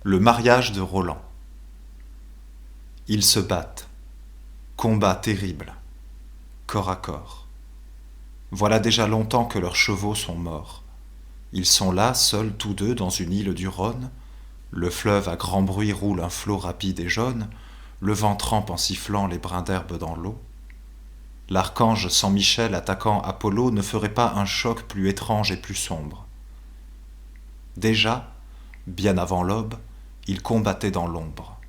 Le mariage de Roland. Ils se battent. Combat terrible. Corps à corps. Voilà déjà longtemps que leurs chevaux sont morts. Ils sont là, seuls tous deux, dans une île du Rhône. Le fleuve à grand bruit roule un flot rapide et jaune. Le vent trempe en sifflant les brins d'herbe dans l'eau. L'archange Saint Michel attaquant Apollo ne ferait pas un choc plus étrange et plus sombre. Déjà, bien avant l'aube, ils combattaient dans l'ombre.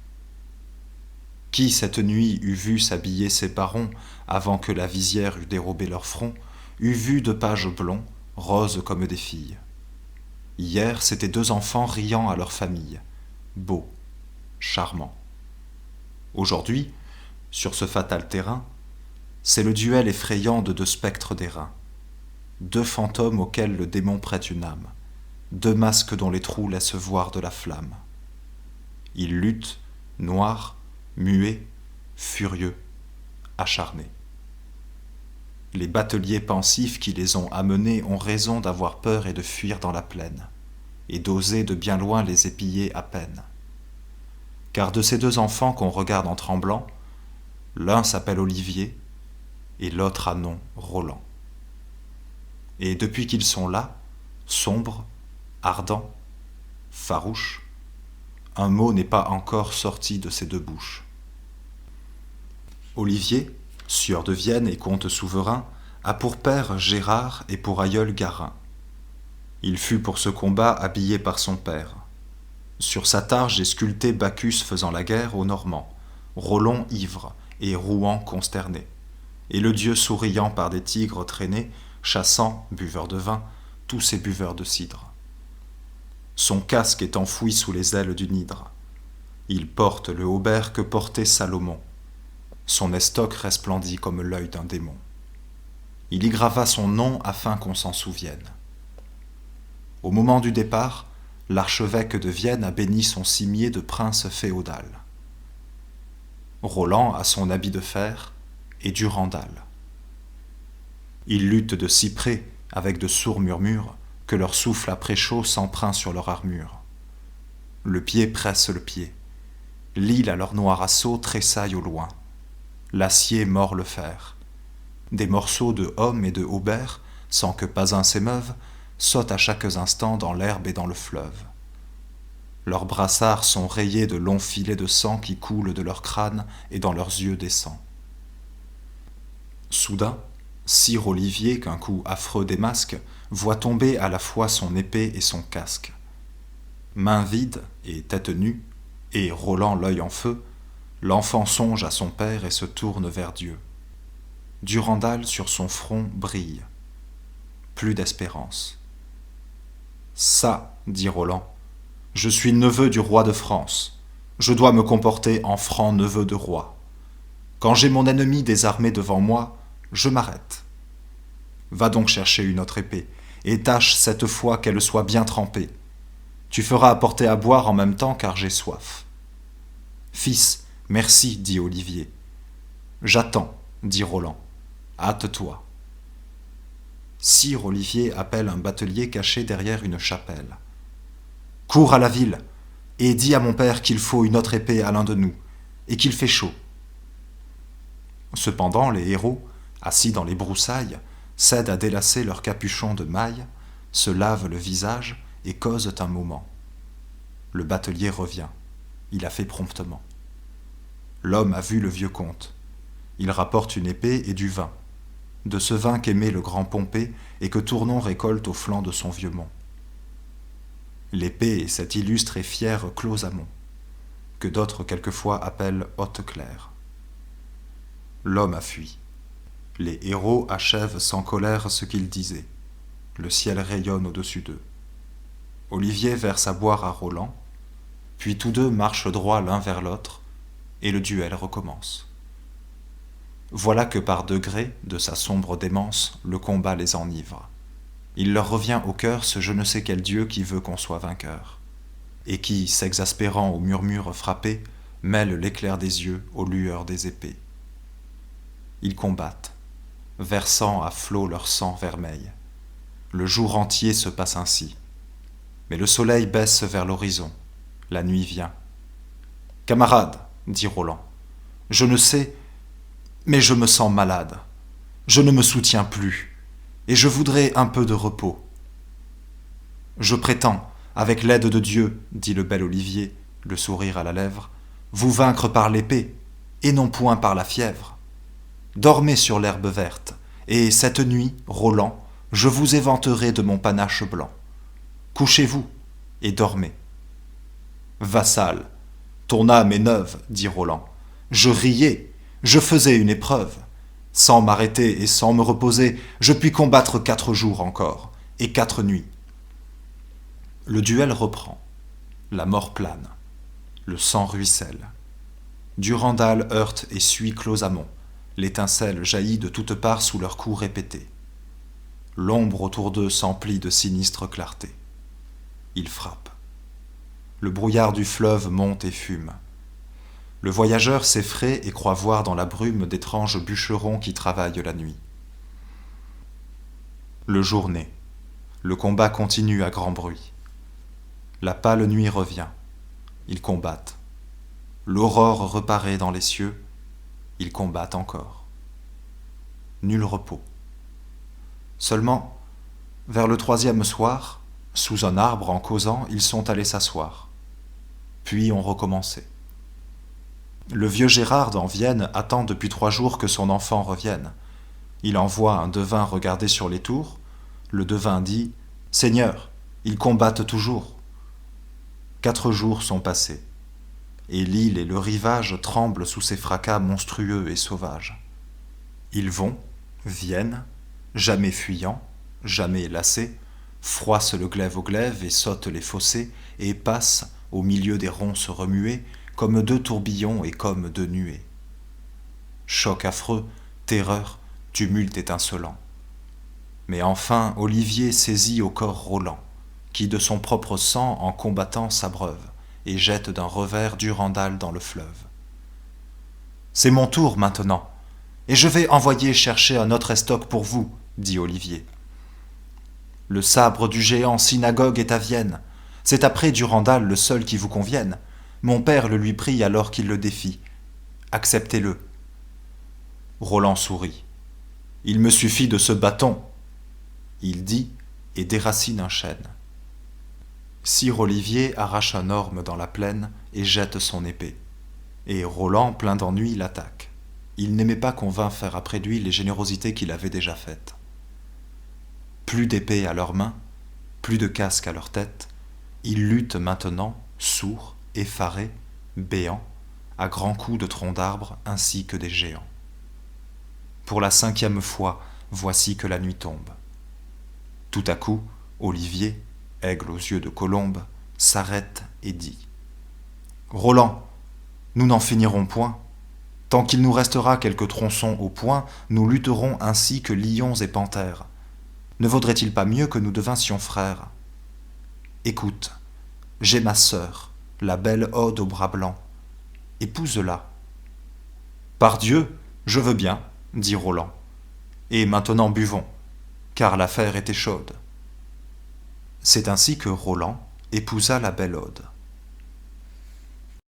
Qui cette nuit eût vu s'habiller ces barons avant que la visière eût dérobé leur front, eût vu deux pages blonds, roses comme des filles. Hier, c'étaient deux enfants riant à leur famille, beaux, charmants. Aujourd'hui, sur ce fatal terrain, c'est le duel effrayant de deux spectres d'airain, deux fantômes auxquels le démon prête une âme, deux masques dont les trous laissent voir de la flamme. Ils luttent, noirs, muets, furieux, acharnés. Les bateliers pensifs qui les ont amenés ont raison d'avoir peur et de fuir dans la plaine, et d'oser de bien loin les épier à peine. Car de ces deux enfants qu'on regarde en tremblant, l'un s'appelle Olivier, et l'autre a nom Roland. Et depuis qu'ils sont là, sombres, ardents, farouches, un mot n'est pas encore sorti de ces deux bouches. Olivier, sieur de Vienne et comte souverain, a pour père Gérard et pour aïeul Garin. Il fut pour ce combat habillé par son père. Sur sa targe est sculpté Bacchus faisant la guerre aux Normands, Roland ivre et Rouen consterné, et le dieu souriant par des tigres traînés, chassant, buveur de vin, tous ces buveurs de cidre. Son casque est enfoui sous les ailes d'une hydre. Il porte le haubert que portait Salomon. Son estoc resplendit comme l'œil d'un démon. Il y grava son nom afin qu'on s'en souvienne. Au moment du départ, l'archevêque de Vienne a béni son cimier de prince féodal. Roland a son habit de fer et Durandal. Ils luttent de si près, avec de sourds murmures, que leur souffle après chaud s'empreint sur leur armure. Le pied presse le pied. L'île à leur noir assaut tressaille au loin. L'acier mord le fer. Des morceaux de hommes et de haubert, sans que pas un s'émeuve, sautent à chaque instant dans l'herbe et dans le fleuve. Leurs brassards sont rayés de longs filets de sang qui coulent de leur crâne et dans leurs yeux descend. Soudain, sire Olivier, qu'un coup affreux démasque, voit tomber à la fois son épée et son casque. Main vide et tête nue, et Roland l'œil en feu, l'enfant songe à son père et se tourne vers Dieu. Durandal sur son front brille. Plus d'espérance. Ça, dit Roland, je suis neveu du roi de France. Je dois me comporter en franc neveu de roi. Quand j'ai mon ennemi désarmé devant moi, je m'arrête. Va donc chercher une autre épée, et tâche cette fois qu'elle soit bien trempée. Tu feras apporter à boire en même temps, car j'ai soif. Fils, merci, dit Olivier. J'attends, dit Roland. Hâte-toi. Sire Olivier appelle un batelier caché derrière une chapelle. Cours à la ville, et dis à mon père qu'il faut une autre épée à l'un de nous, et qu'il fait chaud. Cependant, les héros, assis dans les broussailles, cèdent à délacer leurs capuchons de maille, se lavent le visage et causent un moment. Le batelier revient. Il a fait promptement. L'homme a vu le vieux comte. Il rapporte une épée et du vin, de ce vin qu'aimait le grand Pompée et que Tournon récolte au flanc de son vieux mont. L'épée est cet illustre et fier Clos-Amont, que d'autres quelquefois appellent Haute-Claire. L'homme a fui. Les héros achèvent sans colère ce qu'ils disaient. Le ciel rayonne au-dessus d'eux. Olivier verse à boire à Roland, puis tous deux marchent droit l'un vers l'autre, et le duel recommence. Voilà que par degrés, de sa sombre démence, le combat les enivre. Il leur revient au cœur ce je ne sais quel dieu qui veut qu'on soit vainqueur, et qui, s'exaspérant aux murmures frappés, mêle l'éclair des yeux aux lueurs des épées. Ils combattent, versant à flots leur sang vermeil. Le jour entier se passe ainsi. Mais le soleil baisse vers l'horizon. La nuit vient. Camarade, dit Roland, je ne sais, mais je me sens malade. Je ne me soutiens plus, et je voudrais un peu de repos. Je prétends, avec l'aide de Dieu, dit le bel Olivier, le sourire à la lèvre, vous vaincre par l'épée, et non point par la fièvre. Dormez sur l'herbe verte, et cette nuit, Roland, je vous éventerai de mon panache blanc. Couchez-vous, et dormez. Vassal, ton âme est neuve, dit Roland. Je riais, je faisais une épreuve. Sans m'arrêter et sans me reposer, je puis combattre 4 jours encore, et 4 nuits. Le duel reprend. La mort plane. Le sang ruisselle. Durandal heurte et suit Closamond. L'étincelle jaillit de toutes parts sous leurs coups répétés. L'ombre autour d'eux s'emplit de sinistre clarté. Ils frappent. Le brouillard du fleuve monte et fume. Le voyageur s'effraie et croit voir dans la brume d'étranges bûcherons qui travaillent la nuit. Le jour naît. Le combat continue à grand bruit. La pâle nuit revient. Ils combattent. L'aurore reparaît dans les cieux. Ils combattent encore. Nul repos. Seulement, vers le 3e soir, sous un arbre en causant, ils sont allés s'asseoir. Puis ont recommencé. Le vieux Gérard d'en Vienne attend depuis 3 jours que son enfant revienne. Il envoie un devin regarder sur les tours. Le devin dit « Seigneur, ils combattent toujours. » 4 jours sont passés, et l'île et le rivage tremblent sous ces fracas monstrueux et sauvages. Ils vont, viennent, jamais fuyants, jamais lassés, froissent le glaive au glaive et sautent les fossés, et passent, au milieu des ronces remuées, comme 2 tourbillons et comme 2 nuées. Choc affreux, terreur, tumulte étincelant. Mais enfin Olivier saisit au corps Roland, qui de son propre sang en combattant s'abreuve, et jette d'un revers Durandal dans le fleuve. C'est mon tour maintenant, et je vais envoyer chercher un autre estoc pour vous, dit Olivier. Le sabre du géant Synagogue est à Vienne. C'est après Durandal le seul qui vous convienne. Mon père le lui prie alors qu'il le défie. Acceptez-le. Roland sourit. Il me suffit de ce bâton. Il dit et déracine un chêne. Sire Olivier arrache un orme dans la plaine et jette son épée. Et Roland, plein d'ennui, l'attaque. Il n'aimait pas qu'on vînt faire après lui les générosités qu'il avait déjà faites. Plus d'épée à leurs mains, plus de casque à leur tête, ils luttent maintenant, sourds, effarés, béants, à grands coups de troncs d'arbres ainsi que des géants. Pour la 5e fois, voici que la nuit tombe. Tout à coup, Olivier, aigle aux yeux de colombe, s'arrête et dit « Roland, nous n'en finirons point. Tant qu'il nous restera quelques tronçons au poing, nous lutterons ainsi que lions et panthères. Ne vaudrait-il pas mieux que nous devinssions frères? Écoute, j'ai ma sœur, la belle Aude au bras blanc. Épouse-la. » « Par Dieu, je veux bien, dit Roland. Et maintenant buvons, car l'affaire était chaude. C'est ainsi que Roland épousa la belle Aude.